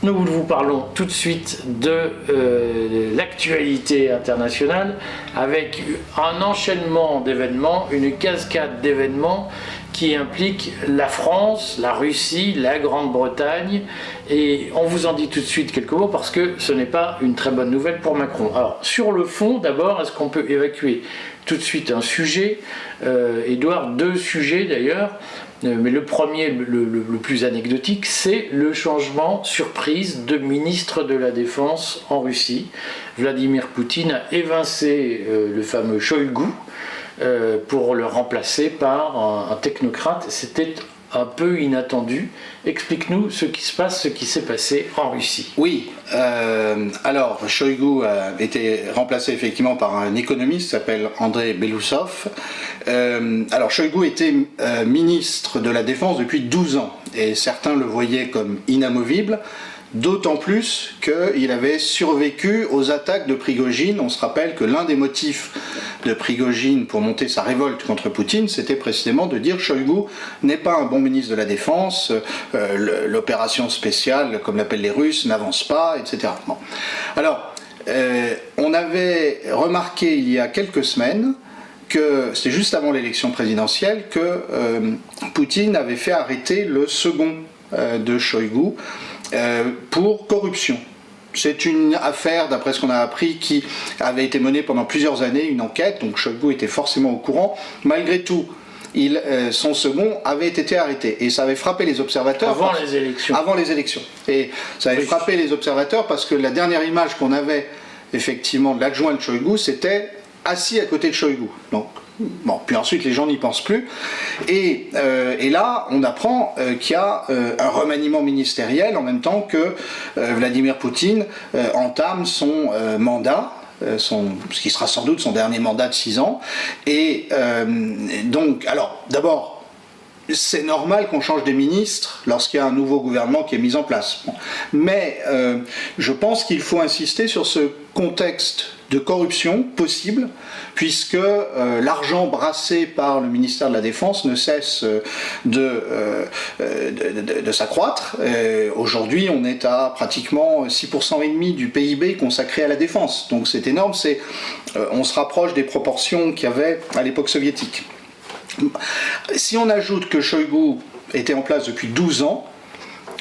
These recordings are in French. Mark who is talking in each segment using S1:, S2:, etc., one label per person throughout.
S1: Nous vous parlons tout de suite de l'actualité internationale avec un enchaînement d'événements, une cascade d'événements qui implique la France, la Russie, la Grande-Bretagne, et on vous en dit tout de suite quelques mots parce que ce n'est pas une très bonne nouvelle pour Macron. Alors sur le fond, d'abord, est-ce qu'on peut évacuer tout de suite un sujet, Édouard, deux sujets d'ailleurs, mais le premier, le plus anecdotique, c'est le changement surprise de ministre de la Défense en Russie. Vladimir Poutine a évincé le fameux Shoigu pour le remplacer par un technocrate. C'était un peu inattendu. Explique-nous ce qui se passe, ce qui s'est passé en Russie.
S2: Oui, alors Shoigu a été remplacé effectivement par un économiste qui s'appelle Andrei Belousov. Alors Shoigu était ministre de la Défense depuis 12 ans et certains le voyaient comme inamovible. D'autant plus qu'il avait survécu aux attaques de Prigojine. On se rappelle que l'un des motifs de Prigojine pour monter sa révolte contre Poutine, c'était précisément de dire Shoigu n'est pas un bon ministre de la Défense, l'opération spéciale, comme l'appellent les Russes, n'avance pas, etc. Bon. Alors, on avait remarqué il y a quelques semaines que, c'est juste avant l'élection présidentielle, que Poutine avait fait arrêter le second de Shoigu, pour corruption. C'est une affaire, d'après ce qu'on a appris, qui avait été menée pendant plusieurs années, une enquête, donc Shoigu était forcément au courant. Malgré tout, son second avait été arrêté, et ça avait frappé les observateurs.
S1: Avant les élections.
S2: Avant les élections. Et ça avait frappé les observateurs parce que la dernière image qu'on avait, effectivement, de l'adjoint de Shoigu, c'était assis à côté de Shoigu. Donc, bon, puis ensuite les gens n'y pensent plus, et là on apprend qu'il y a un remaniement ministériel en même temps que Vladimir Poutine entame son mandat, ce qui sera sans doute son dernier mandat de 6 ans, et donc, alors d'abord, c'est normal qu'on change des ministres lorsqu'il y a un nouveau gouvernement qui est mis en place. Bon. Mais je pense qu'il faut insister sur ce contexte de corruption possible, puisque l'argent brassé par le ministère de la Défense ne cesse de s'accroître. Aujourd'hui, on est à pratiquement 6,5% du PIB consacré à la défense. Donc c'est énorme, on se rapproche des proportions qu'il y avait à l'époque soviétique. Si on ajoute que Shoigu était en place depuis 12 ans,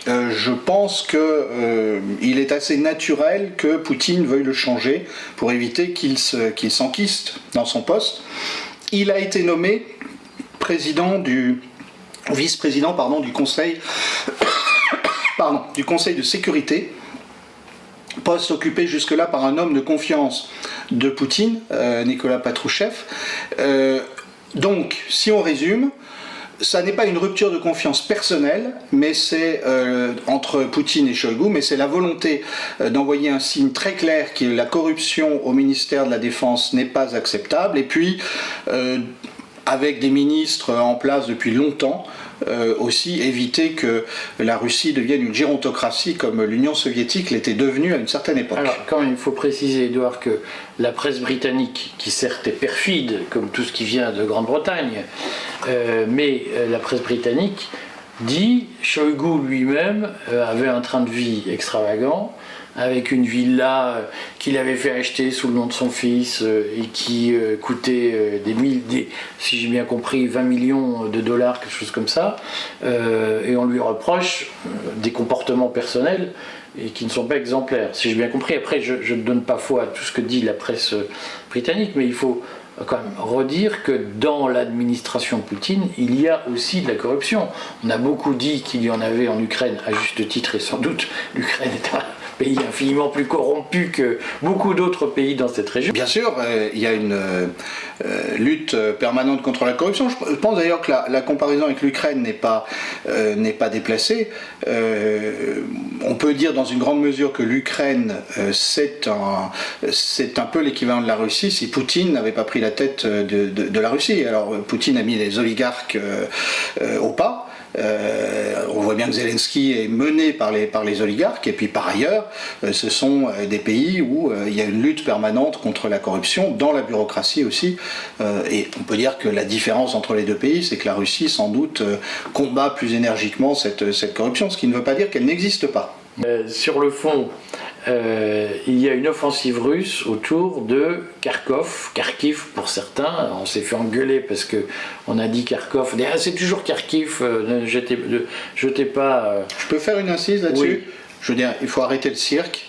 S2: je pense qu'il est assez naturel que Poutine veuille le changer pour éviter qu'il s'enquiste dans son poste. Il a été nommé vice-président du Conseil, du Conseil de sécurité, poste occupé jusque-là par un homme de confiance de Poutine, Nicolas Patrouchev. Donc, si on résume, ça n'est pas une rupture de confiance personnelle, mais c'est entre Poutine et Shoigu, mais c'est la volonté d'envoyer un signe très clair que la corruption au ministère de la Défense n'est pas acceptable, et puis avec des ministres en place depuis longtemps, aussi éviter que la Russie devienne une gérontocratie comme l'Union soviétique l'était devenue à une certaine époque.
S1: Alors quand même, il faut préciser, Édouard, que la presse britannique, qui certes est perfide, comme tout ce qui vient de Grande-Bretagne, mais la presse britannique dit Shoigu lui-même avait un train de vie extravagant, avec une villa qu'il avait fait acheter sous le nom de son fils et qui coûtait si j'ai bien compris, 20 millions de dollars, quelque chose comme ça, et on lui reproche des comportements personnels et qui ne sont pas exemplaires, si j'ai bien compris. Après, je ne donne pas foi à tout ce que dit la presse britannique, mais il faut quand même redire que dans l'administration Poutine, il y a aussi de la corruption. On a beaucoup dit qu'il y en avait en Ukraine, à juste titre, et sans doute l'Ukraine est un pays infiniment plus corrompu que beaucoup d'autres pays dans cette région.
S2: Bien sûr, il y a une lutte permanente contre la corruption. Je pense d'ailleurs que la comparaison avec l'Ukraine n'est pas déplacée. On peut dire dans une grande mesure que l'Ukraine, c'est un peu l'équivalent de la Russie si Poutine n'avait pas pris la tête de la Russie. Alors Poutine a mis les oligarques au pas. On voit bien que Zelensky est mené par les oligarques, et puis par ailleurs, ce sont des pays où il y a une lutte permanente contre la corruption, dans la bureaucratie aussi, et on peut dire que la différence entre les deux pays, c'est que la Russie, sans doute, combat plus énergiquement cette corruption, ce qui ne veut pas dire qu'elle n'existe pas.
S1: Sur le fond, il y a une offensive russe autour de Kharkiv pour certains. On s'est fait engueuler parce qu'on a dit Kharkov. Ah, c'est toujours Kharkiv, ne jetez pas.
S2: Je peux faire une incise là-dessus?
S1: Oui.
S2: Je veux dire, il faut arrêter le cirque.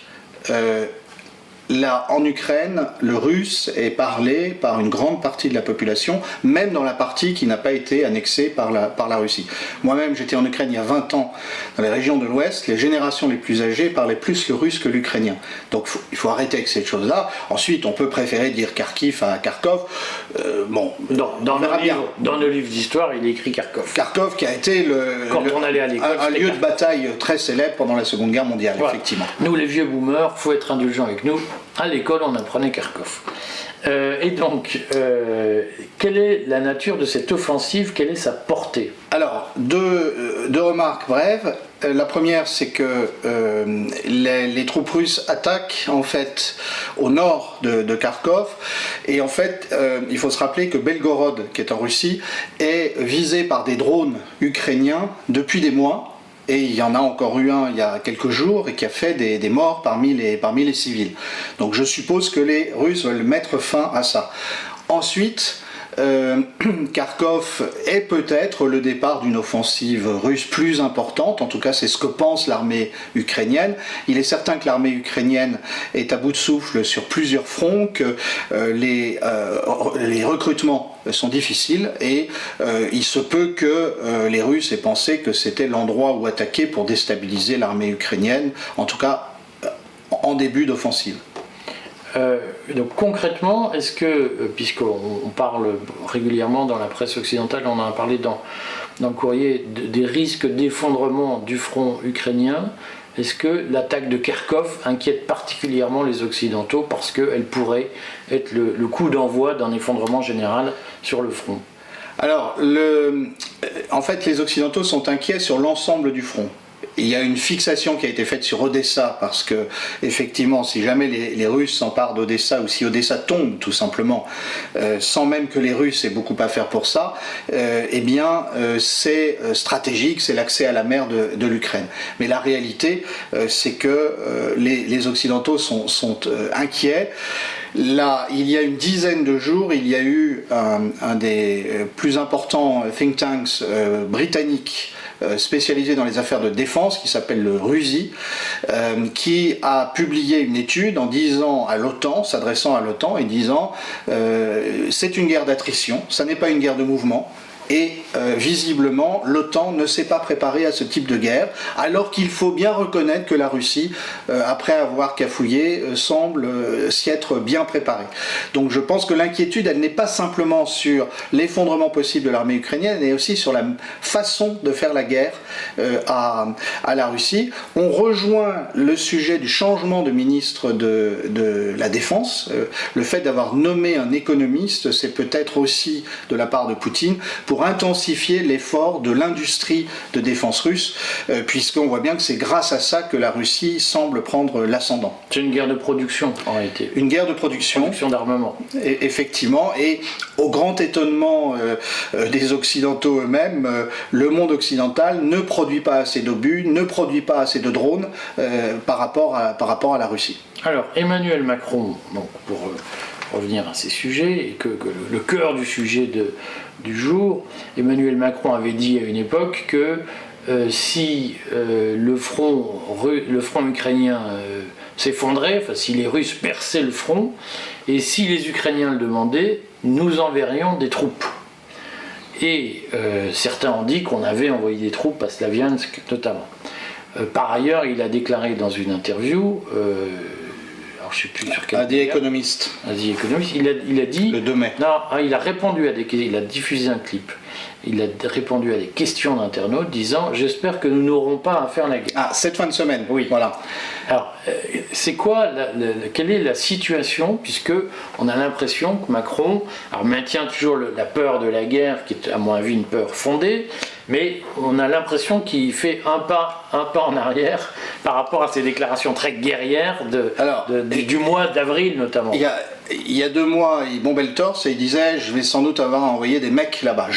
S2: Là, en Ukraine, le russe est parlé par une grande partie de la population, même dans la partie qui n'a pas été annexée par la Russie. Moi-même, j'étais en Ukraine il y a 20 ans, dans les régions de l'Ouest, les générations les plus âgées parlaient plus le russe que l'ukrainien. Donc il faut arrêter avec cette chose-là. Ensuite, on peut préférer dire Kharkiv à Kharkov.
S1: Dans nos livres d'histoire, il est écrit Kharkov.
S2: Kharkov qui a été
S1: on allait à l'école,
S2: un lieu de bataille très célèbre pendant la Seconde Guerre mondiale, voilà. Effectivement.
S1: Nous, les vieux boomers, il faut être indulgents avec nous. À l'école, on apprenait Kharkov. Et donc, quelle est la nature de cette offensive? Quelle est sa portée?
S2: Alors, deux remarques brèves. La première, c'est que les troupes russes attaquent en fait au nord de Kharkov. Et en fait, il faut se rappeler que Belgorod, qui est en Russie, est visé par des drones ukrainiens depuis des mois. Et il y en a encore eu un il y a quelques jours et qui a fait des morts parmi les civils. Donc je suppose que les Russes veulent mettre fin à ça. Ensuite, Kharkov est peut-être le départ d'une offensive russe plus importante, en tout cas c'est ce que pense l'armée ukrainienne. Il est certain que l'armée ukrainienne est à bout de souffle sur plusieurs fronts, que les recrutements sont difficiles et il se peut que les Russes aient pensé que c'était l'endroit où attaquer pour déstabiliser l'armée ukrainienne, en tout cas en début d'offensive.
S1: Donc concrètement, est-ce que, puisqu'on parle régulièrement dans la presse occidentale, on en a parlé dans le courrier, des risques d'effondrement du front ukrainien, est-ce que l'attaque de Kharkov inquiète particulièrement les Occidentaux parce qu'elle pourrait être le coup d'envoi d'un effondrement général sur le front?
S2: Alors, en fait, les Occidentaux sont inquiets sur l'ensemble du front. Il y a une fixation qui a été faite sur Odessa parce que, effectivement, si jamais les Russes s'emparent d'Odessa ou si Odessa tombe tout simplement, sans même que les Russes aient beaucoup à faire pour ça, c'est stratégique, c'est l'accès à la mer de l'Ukraine. Mais la réalité, c'est que les Occidentaux sont inquiets. Là, il y a une dizaine de jours, il y a eu un des plus importants think tanks britanniques spécialisé dans les affaires de défense qui s'appelle le RUSI, qui a publié une étude en disant à l'OTAN, s'adressant à l'OTAN et disant c'est une guerre d'attrition, ça n'est pas une guerre de mouvement. Et visiblement, l'OTAN ne s'est pas préparée à ce type de guerre, alors qu'il faut bien reconnaître que la Russie, après avoir cafouillé, semble s'y être bien préparée. Donc je pense que l'inquiétude, elle n'est pas simplement sur l'effondrement possible de l'armée ukrainienne, mais aussi sur la façon de faire la guerre à la Russie. On rejoint le sujet du changement de ministre de la Défense. Le fait d'avoir nommé un économiste, c'est peut-être aussi de la part de Poutine, pour intensifier l'effort de l'industrie de défense russe, puisqu'on voit bien que c'est grâce à ça que la Russie semble prendre l'ascendant.
S1: C'est une guerre de production en réalité.
S2: Une guerre de production.
S1: Production d'armement.
S2: Effectivement, et au grand étonnement des Occidentaux eux-mêmes, le monde occidental ne produit pas assez d'obus, ne produit pas assez de drones par rapport à la Russie.
S1: Alors, Emmanuel Macron, donc, pour revenir à ces sujets, et que le cœur du sujet du jour, Emmanuel Macron avait dit à une époque que si le front ukrainien s'effondrait, enfin si les Russes perçaient le front, et si les Ukrainiens le demandaient, nous enverrions des troupes. Et certains ont dit qu'on avait envoyé des troupes à Slaviansk notamment. Par ailleurs, il a déclaré dans une interview, je sais plus sur quel.
S2: The Economist.
S1: The Economist. Il a dit.
S2: Le 2 mai.
S1: Non, il a répondu il a diffusé un clip. Il a répondu à des questions d'internautes disant j'espère que nous n'aurons pas à faire la guerre.
S2: Ah, cette fin de semaine.
S1: Oui.
S2: Voilà.
S1: Alors, c'est quoi quelle est la situation, puisque on a l'impression que Macron maintient toujours la peur de la guerre, qui est à mon avis une peur fondée, mais on a l'impression qu'il fait un pas en arrière par rapport à ses déclarations très guerrières du mois d'avril notamment.
S2: Il y a 2 mois, il bombait le torse et il disait je vais sans doute avoir envoyé des mecs là-bas.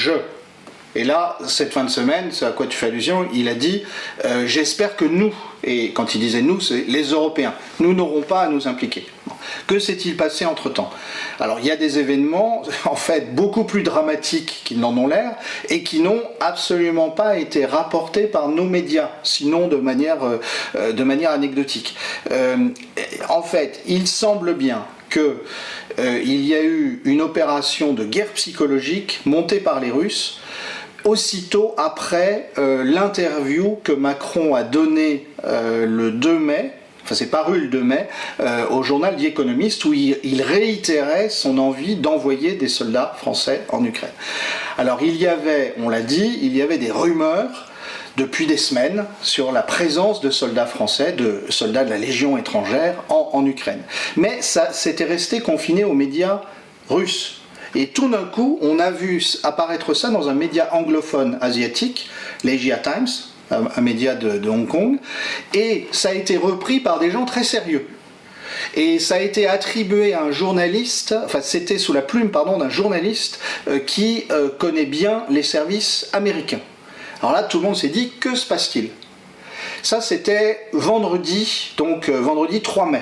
S2: Et là, cette fin de semaine, c'est à quoi tu fais allusion, il a dit « J'espère que nous », et quand il disait « nous », c'est les Européens, « nous n'aurons pas à nous impliquer ». Que s'est-il passé entre-temps? Alors, il y a des événements, en fait, beaucoup plus dramatiques qu'ils n'en ont l'air, et qui n'ont absolument pas été rapportés par nos médias, sinon de manière anecdotique. En fait, il semble bien qu'il y a eu une opération de guerre psychologique montée par les Russes, aussitôt après l'interview que Macron a donnée le 2 mai, enfin c'est paru le 2 mai, au journal The Economist, où il réitérait son envie d'envoyer des soldats français en Ukraine. Alors il y avait, on l'a dit, il y avait des rumeurs depuis des semaines sur la présence de soldats français, de soldats de la Légion étrangère en Ukraine. Mais ça s'était resté confiné aux médias russes. Et tout d'un coup, on a vu apparaître ça dans un média anglophone asiatique, l'Asia Times, un média de Hong Kong, et ça a été repris par des gens très sérieux. Et ça a été attribué à un journaliste, enfin c'était sous la plume, pardon, d'un journaliste qui connaît bien les services américains. Alors là, tout le monde s'est dit, que se passe-t-il? Ça, c'était vendredi, donc vendredi 3 mai.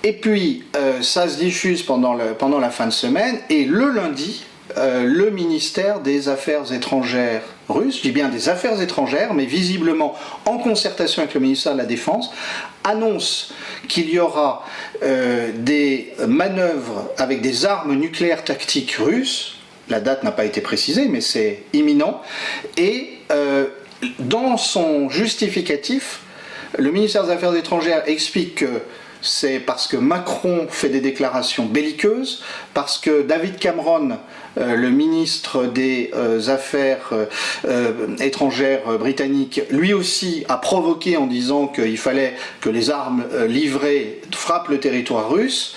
S2: Et puis, ça se diffuse pendant la fin de semaine, et le lundi, le ministère des Affaires étrangères russe, je dis bien des Affaires étrangères, mais visiblement en concertation avec le ministère de la Défense, annonce qu'il y aura des manœuvres avec des armes nucléaires tactiques russes. La date n'a pas été précisée, mais c'est imminent. Et dans son justificatif, le ministère des Affaires étrangères explique que c'est parce que Macron fait des déclarations belliqueuses, parce que David Cameron, le ministre des Affaires étrangères britannique, lui aussi a provoqué en disant qu'il fallait que les armes livrées frappent le territoire russe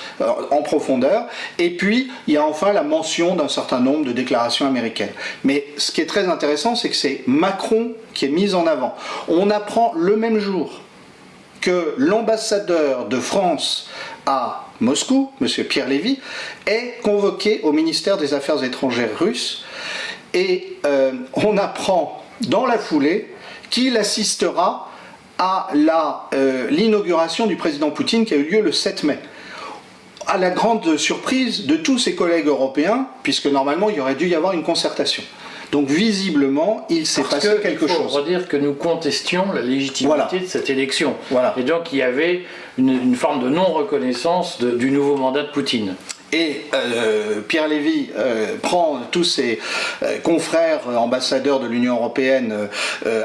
S2: en profondeur. Et puis, il y a enfin la mention d'un certain nombre de déclarations américaines. Mais ce qui est très intéressant, c'est que c'est Macron qui est mis en avant. On apprend le même jour que l'ambassadeur de France à Moscou, M. Pierre Lévy, est convoqué au ministère des Affaires étrangères russe, et on apprend dans la foulée qu'il assistera à l'inauguration du président Poutine qui a eu lieu le 7 mai. À la grande surprise de tous ses collègues européens, puisque normalement il aurait dû y avoir une concertation. Donc visiblement, il s'est passé quelque chose.
S1: Il faut redire que nous contestions la légitimité de cette élection.
S2: Voilà.
S1: Et donc il y avait une forme de non-reconnaissance du nouveau mandat de Poutine.
S2: Et Pierre Lévy prend tous ses confrères ambassadeurs de l'Union européenne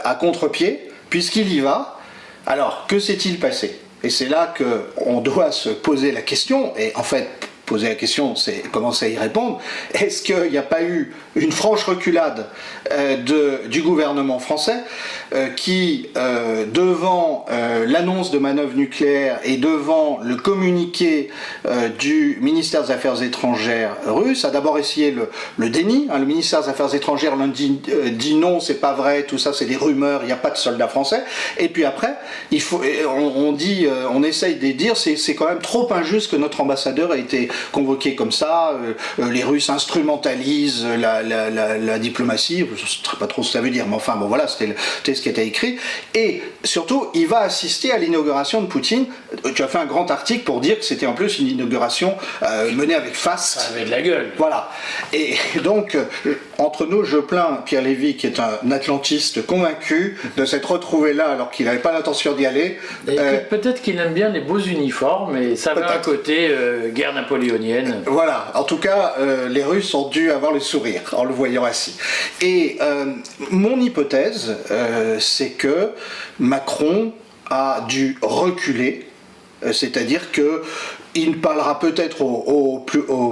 S2: à contre-pied, puisqu'il y va. Alors, que s'est-il passé? Et c'est là qu'on doit se poser la question, et en fait, poser la question, c'est commencer à y répondre. Est-ce qu'il n'y a pas eu une franche reculade du gouvernement français qui, devant l'annonce de manœuvres nucléaires et devant le communiqué du ministère des Affaires étrangères russe, a d'abord essayé le déni. Le ministère des Affaires étrangères lundi dit non, c'est pas vrai, tout ça c'est des rumeurs, il n'y a pas de soldats français. Et puis après, on essaye de dire c'est quand même trop injuste que notre ambassadeur ait été convoqué comme ça, les Russes instrumentalisent la diplomatie, je ne sais pas trop ce que ça veut dire, mais enfin bon voilà, c'était ce qui était écrit, et surtout il va assister à l'inauguration de Poutine. Tu as fait un grand article pour dire que c'était en plus une inauguration menée avec faste.
S1: Ça avait de la gueule.
S2: Voilà, et donc entre nous, je plains Pierre Lévy qui est un atlantiste convaincu de s'être retrouvé là alors qu'il n'avait pas l'intention d'y aller.
S1: Peut-être qu'il aime bien les beaux uniformes, et ça va à côté guerre napoléonienne.
S2: Voilà, en tout cas, les Russes ont dû avoir le sourire en le voyant assis. Et mon hypothèse, c'est que Macron a dû reculer, c'est-à-dire qu'il parlera peut-être au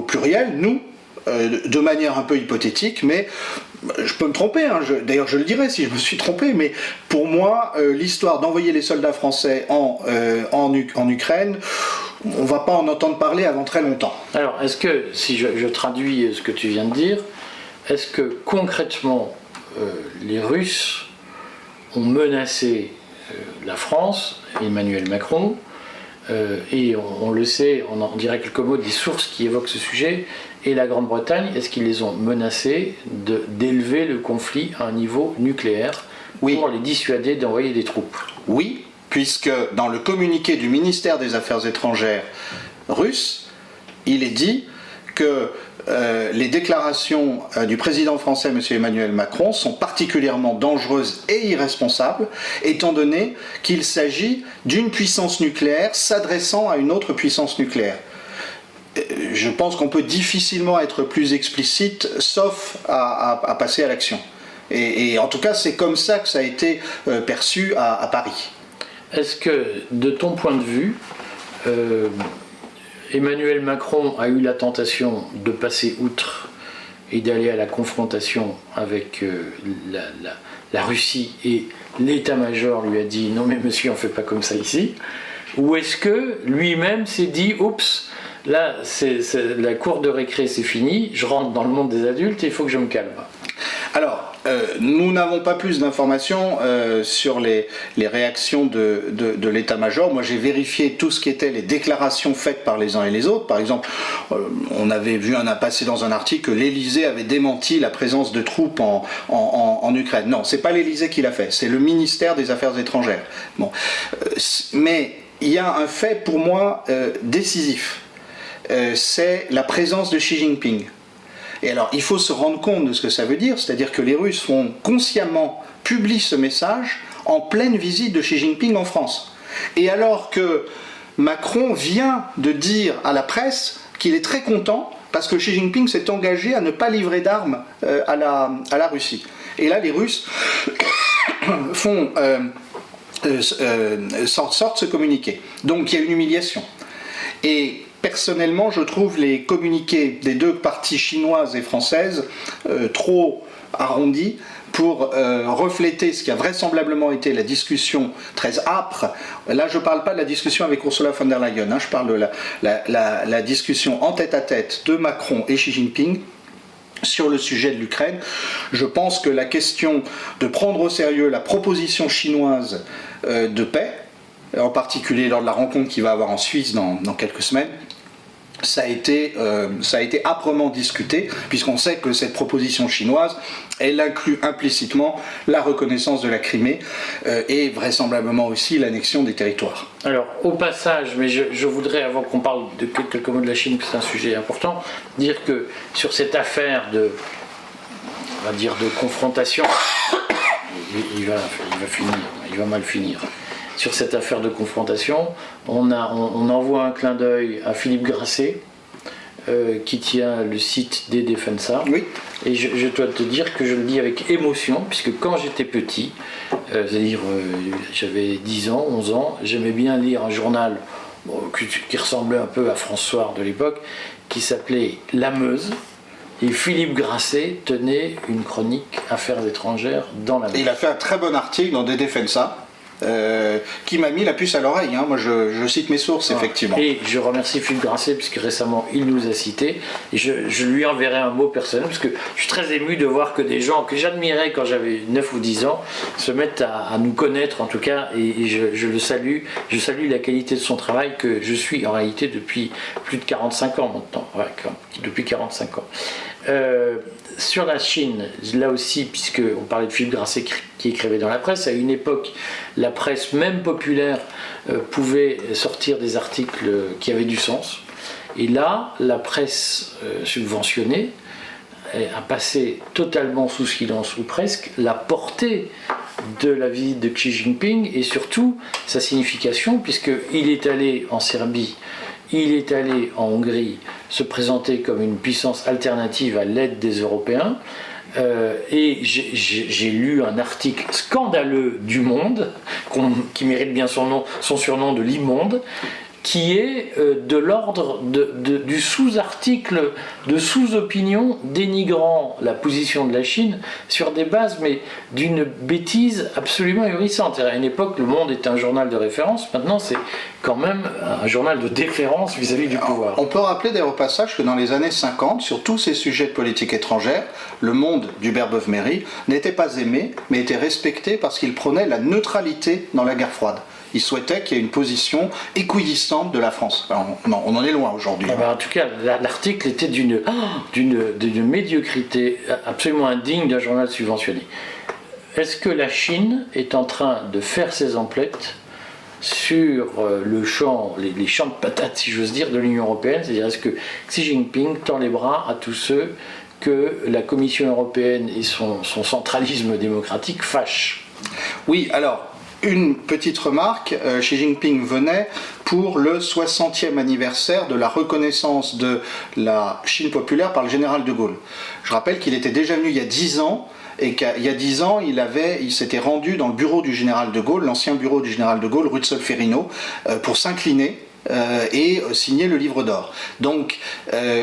S2: pluriel, nous, de manière un peu hypothétique, mais je peux me tromper, hein, d'ailleurs je le dirai si je me suis trompé, mais pour moi, l'histoire d'envoyer les soldats français en Ukraine, on ne va pas en entendre parler avant très longtemps.
S1: Alors, est-ce que, si je traduis ce que tu viens de dire, est-ce que concrètement, les Russes ont menacé la France, Emmanuel Macron, et on le sait, on en dirait quelques mots des sources qui évoquent ce sujet, et la Grande-Bretagne, est-ce qu'ils les ont menacés d'élever le conflit à un niveau nucléaire pour les dissuader d'envoyer des troupes?
S2: Oui, puisque dans le communiqué du ministère des Affaires étrangères russe, il est dit que les déclarations du président français, M. Emmanuel Macron, sont particulièrement dangereuses et irresponsables, étant donné qu'il s'agit d'une puissance nucléaire s'adressant à une autre puissance nucléaire. Je pense qu'on peut difficilement être plus explicite, sauf à passer à l'action. Et en tout cas, c'est comme ça que ça a été perçu à Paris.
S1: Est-ce que, de ton point de vue, Emmanuel Macron a eu la tentation de passer outre et d'aller à la confrontation avec la Russie, et l'état-major lui a dit « Non mais monsieur, on ne fait pas comme ça ici », ou est-ce que lui-même s'est dit « Oups, là, la cour de récré c'est fini, je rentre dans le monde des adultes et il faut que je me calme ».
S2: Alors, nous n'avons pas plus d'informations sur les réactions de l'état-major. Moi, j'ai vérifié tout ce qui était les déclarations faites par les uns et les autres. Par exemple, on avait vu passer dans un article que l'Élysée avait démenti la présence de troupes en Ukraine. Non, c'est pas l'Élysée qui l'a fait, c'est le ministère des Affaires étrangères. Bon, mais il y a un fait pour moi décisif. C'est la présence de Xi Jinping. Et alors, il faut se rendre compte de ce que ça veut dire, c'est-à-dire que les Russes font consciemment publier ce message en pleine visite de Xi Jinping en France. Et alors que Macron vient de dire à la presse qu'il est très content parce que Xi Jinping s'est engagé à ne pas livrer d'armes à la Russie. Et là, les Russes sortent ce communiqué. Donc, il y a une humiliation. Et personnellement, je trouve les communiqués des deux parties chinoises et françaises trop arrondis pour refléter ce qui a vraisemblablement été la discussion très âpre. Là, je ne parle pas de la discussion avec Ursula von der Leyen, je parle de la discussion en tête-à-tête de Macron et Xi Jinping sur le sujet de l'Ukraine. Je pense que la question de prendre au sérieux la proposition chinoise de paix, en particulier lors de la rencontre qu'il va avoir en Suisse dans quelques semaines, ça a été âprement discuté, puisqu'on sait que cette proposition chinoise, elle inclut implicitement la reconnaissance de la Crimée et vraisemblablement aussi l'annexion des territoires.
S1: Alors, au passage, mais je voudrais, avant qu'on parle de quelques mots de la Chine, que c'est un sujet important, dire que sur cette affaire de confrontation, il va mal finir. Sur cette affaire de confrontation, on envoie un clin d'œil à Philippe Grasset, qui tient le site des Defensa. Oui. Et je dois te dire que je le dis avec émotion, puisque quand j'étais petit, c'est-à-dire j'avais 10 ans, 11 ans, j'aimais bien lire un journal qui ressemblait un peu à François de l'époque, qui s'appelait La Meuse. Et Philippe Grasset tenait une chronique Affaires étrangères dans La Meuse.
S2: Il a fait un très bon article dans des Defensa. Qui m'a mis la puce à l'oreille, hein. Moi je cite mes sources, effectivement.
S1: Et je remercie Philippe Grasset puisque récemment il nous a cités, et je lui enverrai un mot personnel parce que je suis très ému de voir que des gens que j'admirais quand j'avais 9 ou 10 ans se mettent à nous connaître en tout cas, et je le salue, je salue la qualité de son travail que je suis en réalité depuis plus de 45 ans maintenant, depuis 45 ans. Sur la Chine, là aussi, puisqu'on parlait de Philippe Grasset qui écrivait dans la presse, à une époque, la presse même populaire pouvait sortir des articles qui avaient du sens. Et là, la presse subventionnée a passé totalement sous silence, ou presque, la portée de la visite de Xi Jinping et surtout sa signification, puisqu'il est allé en Serbie, il est allé en Hongrie se présenter comme une puissance alternative à l'aide des Européens. Et j'ai lu un article scandaleux du Monde, qui mérite bien son surnom de l'immonde, qui est de l'ordre du sous-article, de sous-opinion dénigrant la position de la Chine sur des bases, mais d'une bêtise absolument ahurissante. À une époque, Le Monde était un journal de référence, maintenant c'est quand même un journal de déférence vis-à-vis du pouvoir.
S2: On peut rappeler d'ailleurs au passage que dans les années 50, sur tous ces sujets de politique étrangère, Le Monde d'Hubert Beuve-Méry n'était pas aimé, mais était respecté parce qu'il prônait la neutralité dans la guerre froide. il souhaitait qu'il y ait une position équidistante de la France. Alors, on en est loin aujourd'hui.
S1: Ah ben, en tout cas, l'article était d'une médiocrité absolument indigne d'un journal subventionné. Est-ce que la Chine est en train de faire ses emplettes sur le champ, les champs de patates, si j'ose dire, de l'Union européenne? C'est-à-dire, est-ce que Xi Jinping tend les bras à tous ceux que la Commission européenne et son centralisme démocratique fâchent?
S2: Oui, alors, une petite remarque, Xi Jinping venait pour le 60e anniversaire de la reconnaissance de la Chine populaire par le général de Gaulle. Je rappelle qu'il était déjà venu il y a 10 ans, et qu'il y a 10 ans, il s'était rendu dans le bureau du général de Gaulle, l'ancien bureau du général de Gaulle, rue de Solferino, pour s'incliner et signer le livre d'or. Donc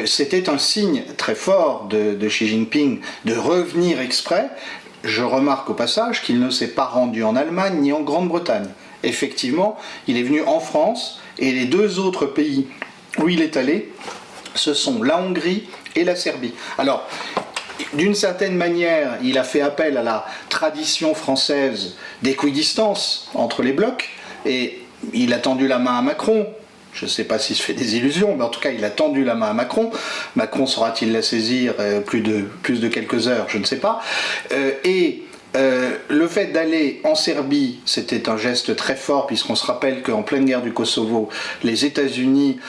S2: c'était un signe très fort de Xi Jinping de revenir exprès. Je remarque au passage qu'il ne s'est pas rendu en Allemagne ni en Grande-Bretagne. Effectivement, il est venu en France, et les deux autres pays où il est allé, ce sont la Hongrie et la Serbie. Alors, d'une certaine manière, il a fait appel à la tradition française d'équidistance entre les blocs, et il a tendu la main à Macron. Je ne sais pas s'il se fait des illusions, mais en tout cas, il a tendu la main à Macron. Macron saura-t-il la saisir plus de quelques heures? Je ne sais pas. Le fait d'aller en Serbie, c'était un geste très fort, puisqu'on se rappelle qu'en pleine guerre du Kosovo, les États-Unis,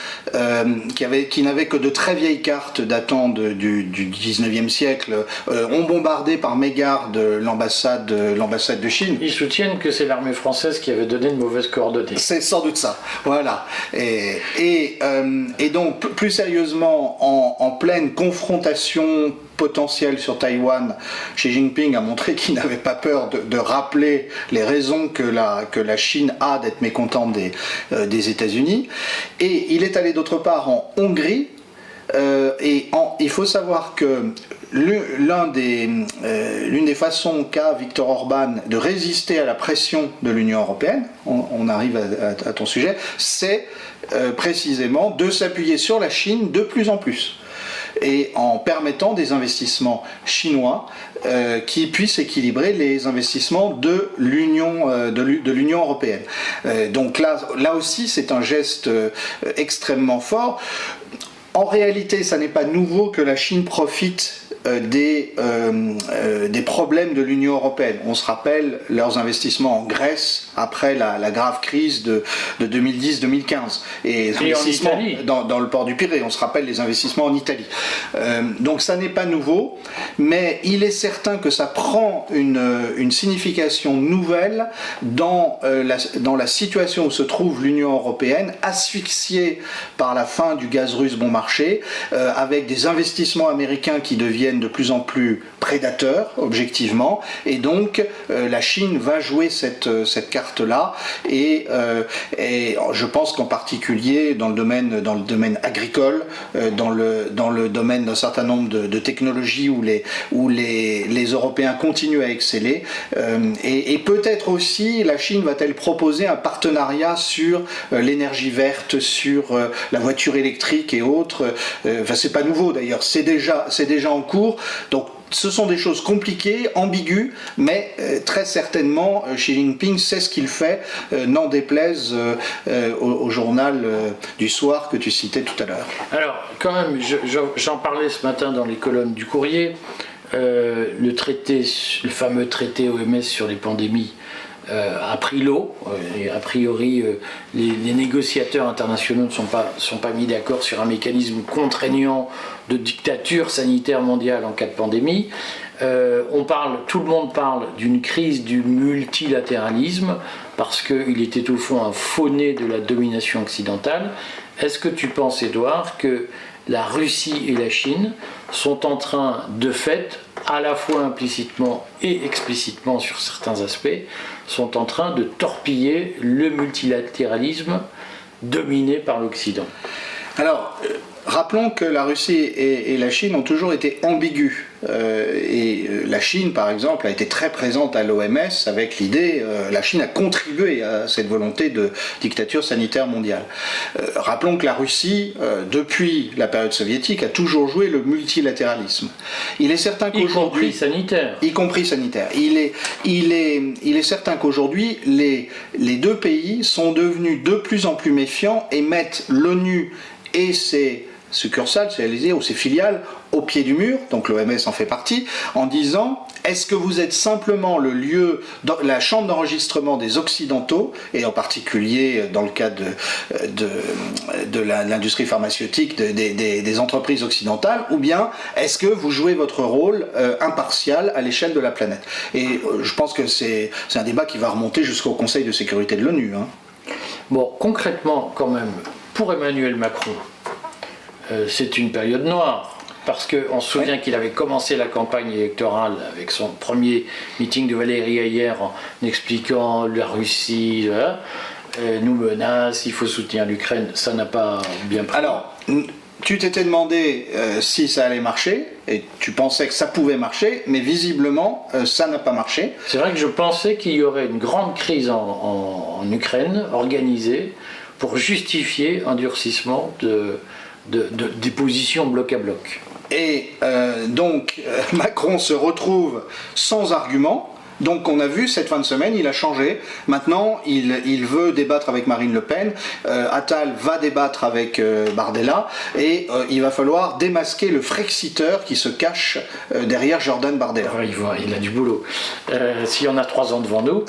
S2: qui n'avaient que de très vieilles cartes datant du 19e siècle, ont bombardé par mégarde l'ambassade de Chine.
S1: Ils soutiennent que c'est l'armée française qui avait donné de mauvaises coordonnées.
S2: C'est sans doute ça, voilà. Et donc, plus sérieusement, en pleine confrontation potentiel sur Taïwan, Xi Jinping a montré qu'il n'avait pas peur de rappeler les raisons que la Chine a d'être mécontente des États-Unis. Et il est allé d'autre part en Hongrie, il faut savoir que l'une des façons qu'a Viktor Orban de résister à la pression de l'Union européenne, on arrive à ton sujet, c'est précisément de s'appuyer sur la Chine de plus en plus, et en permettant des investissements chinois qui puissent équilibrer les investissements de l'Union européenne. Donc là aussi, c'est un geste extrêmement fort. En réalité, ça n'est pas nouveau que la Chine profite des problèmes de l'Union européenne. On se rappelle leurs investissements en Grèce après la grave crise de 2010-2015, et les investissements dans le port du Pirée. On se rappelle les investissements en Italie. Donc ça n'est pas nouveau, mais il est certain que ça prend une signification nouvelle dans la situation où se trouve l'Union européenne, asphyxiée par la fin du gaz russe bon marché, avec des investissements américains qui deviennent de plus en plus prédateurs, objectivement, et donc la Chine va jouer cette carte-là, et je pense qu'en particulier dans le domaine agricole, dans le domaine d'un certain nombre de technologies où les Européens continuent à exceller, et peut-être aussi la Chine va-t-elle proposer un partenariat sur l'énergie verte, sur la voiture électrique et autres. Enfin, c'est pas nouveau d'ailleurs, c'est déjà en cours. Donc ce sont des choses compliquées, ambiguës, mais très certainement Xi Jinping sait ce qu'il fait, n'en déplaise au journal du soir que tu citais tout à l'heure.
S1: Alors quand même, j'en parlais ce matin dans les colonnes du Courrier, le fameux traité OMS sur les pandémies a pris l'eau, et a priori les négociateurs internationaux ne sont pas mis d'accord sur un mécanisme contraignant de dictature sanitaire mondiale en cas de pandémie. Tout le monde parle d'une crise du multilatéralisme parce qu'il était au fond un faux-né de la domination occidentale. Est-ce que tu penses, Édouard, que la Russie et la Chine sont en train, de fait, à la fois implicitement et explicitement sur certains aspects, sont en train de torpiller le multilatéralisme dominé par l'Occident?
S2: Alors, Rappelons que la Russie et la Chine ont toujours été ambiguës. La Chine, par exemple, a été très présente à l'OMS avec l'idée, la Chine a contribué à cette volonté de dictature sanitaire mondiale. Rappelons que la Russie, depuis la période soviétique, a toujours joué le multilatéralisme. Il est certain qu'aujourd'hui...
S1: Y compris sanitaire.
S2: Y compris sanitaire. Il est certain qu'aujourd'hui, les deux pays sont devenus de plus en plus méfiants et mettent l'ONU et ses succursales, ou ses filiales, au pied du mur, donc l'OMS en fait partie, en disant est-ce que vous êtes simplement le lieu, la chambre d'enregistrement des Occidentaux, et en particulier dans le cas de l'industrie pharmaceutique, des entreprises occidentales, ou bien est-ce que vous jouez votre rôle impartial à l'échelle de la planète? Et je pense que c'est un débat qui va remonter jusqu'au Conseil de sécurité de l'ONU. Hein.
S1: Bon, concrètement, quand même, pour Emmanuel Macron, c'est une période noire, parce qu'on se souvient qu'il avait commencé la campagne électorale avec son premier meeting de Valérie hier en expliquant la Russie nous menace, il faut soutenir l'Ukraine, ça n'a pas bien pris.
S2: Alors, tu t'étais demandé si ça allait marcher, et tu pensais que ça pouvait marcher, mais visiblement, ça n'a pas marché.
S1: C'est vrai que je pensais qu'il y aurait une grande crise en Ukraine organisée pour justifier un durcissement des positions bloc à bloc.
S2: Et donc Macron se retrouve sans argument. Donc on a vu cette fin de semaine, il a changé. Maintenant, il veut débattre avec Marine Le Pen. Attal va débattre avec Bardella. Et il va falloir démasquer le Frexiteur qui se cache derrière Jordan Bardella.
S1: Il a du boulot. S'il y en a 3 ans devant nous.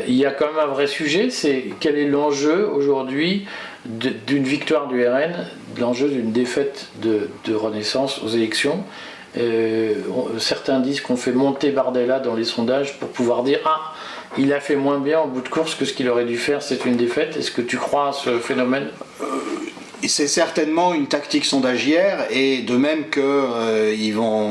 S1: Il y a quand même un vrai sujet, c'est quel est l'enjeu aujourd'hui d'une victoire du RN, l'enjeu d'une défaite de Renaissance aux élections. Certains disent qu'on fait monter Bardella dans les sondages pour pouvoir dire « Ah, il a fait moins bien en bout de course que ce qu'il aurait dû faire, c'est une défaite ». Est-ce que tu crois à ce phénomène ?
S2: C'est certainement une tactique sondagière, et de même que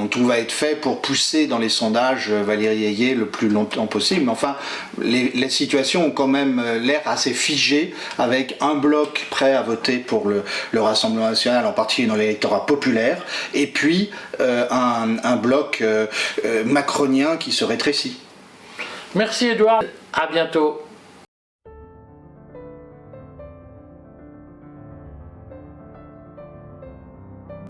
S2: tout va être fait pour pousser dans les sondages Valérie Ayé le plus longtemps possible. Mais enfin, les situations ont quand même l'air assez figées, avec un bloc prêt à voter pour le Rassemblement national, en particulier dans l'électorat populaire, et puis un bloc macronien qui se rétrécit.
S1: Merci Édouard, à bientôt.